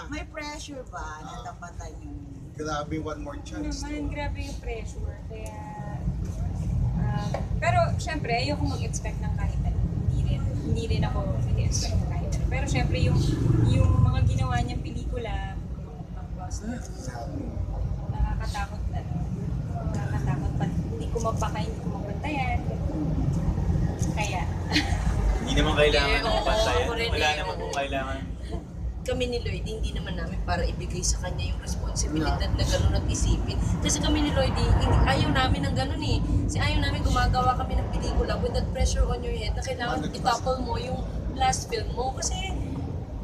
May pressure ba na tapatan yung... Grabe, one more chance. naman, grabe yung pressure. Kaya, pero syempre, ayoko mag-expect ng kahit ano. Hindi rin ako mag-expect ng kahit ano. Pero syempre, yung mga ginawa niyang pelikula, mga blockbuster, nakakatakot pa. Hindi ko mabantayan. Kaya, Hindi naman kailangan ng pantayan. ako rin Wala eh, naman kung kailangan. Kami ni Lloyd, hindi naman namin para ibigay sa kanya yung responsibilidad na gano'n at isipin. Kasi kami ni Lloyd, ayaw namin ng gano'n eh. Kasi ayaw namin gumagawa kami ng pelikula with that pressure on your head na kailangan itapol mo yung last film mo. Kasi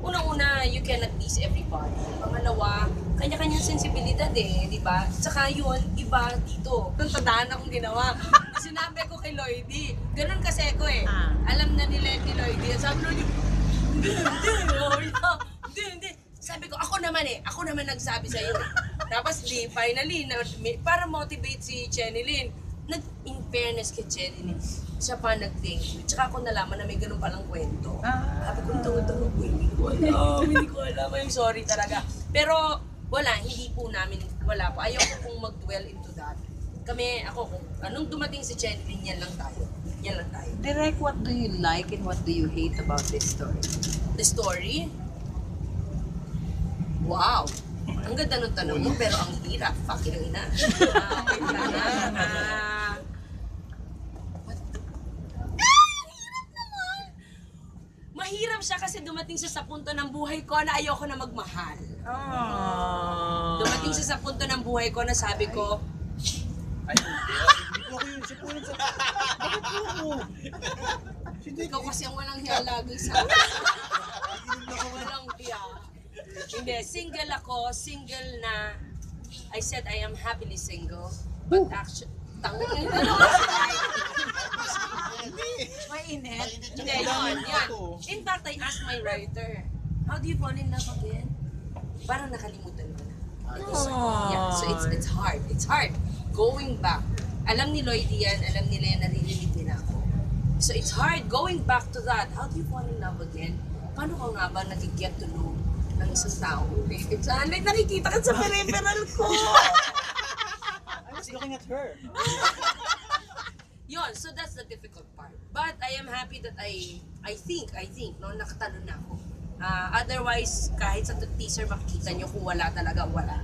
unang-una, you cannot please everybody. Pangalawa, kanya-kanyang sensibilidad eh, di ba? Tsaka yun, iba dito. Nung tandaan akong ginawa. Sinabi ko kay Lloydie, ganun kasi ko eh. Alam na nila ni Lloydie. Sabi Lloydie, hindi. Sabi ko, ako naman nagsabi sa'yo. Tapos finally, para motivate si Chenilyn, in fairness kay Chenilyn, siya pa nag-thank you. Tsaka ako nalaman na may ganun palang kwento. Sabi ko, tawa-tawa ko, hindi ko alam. I'm sorry talaga. Pero hindi po namin, wala po. Ayaw ko kung mag-dwell into that. Ako, kung anong dumating si Chenilyn, yan lang tayo. Direct, what do you like and what do you hate about this story? The story? Wow! Ang ganda ng tanong mo, pero ang hirap. Fucking ang ina. Wait lang na. Hirap naman! Mahirap siya kasi dumating siya sa punto ng buhay ko na ayoko na magmahal. Dumating siya sa punto ng buhay ko na sabi ko, Ay, ikaw kasi ang walang hiya lagi sa akin. Walang hiya. Hindi, single na. I said I am happily single. But actually, Mainit. Hindi, yan. In fact, I asked my writer, how do you fall in love again? Parang nakalimutan ko na. Yeah, so it's hard. It's hard. Going back. Alam ni Lloydie yan, alam nila yan, naririnig nila ako. So it's hard going back to that. How do you fall in love again? Paano ka nga ba nag-get to know ng isang tao ulit? Like, nakikita ka sa peripheral ko. I was looking at her. Yun, so that's the difficult part. But I am happy that I think, no, nakatalo na ako. Otherwise, kahit sa teaser makikita nyo kung wala talaga, wala.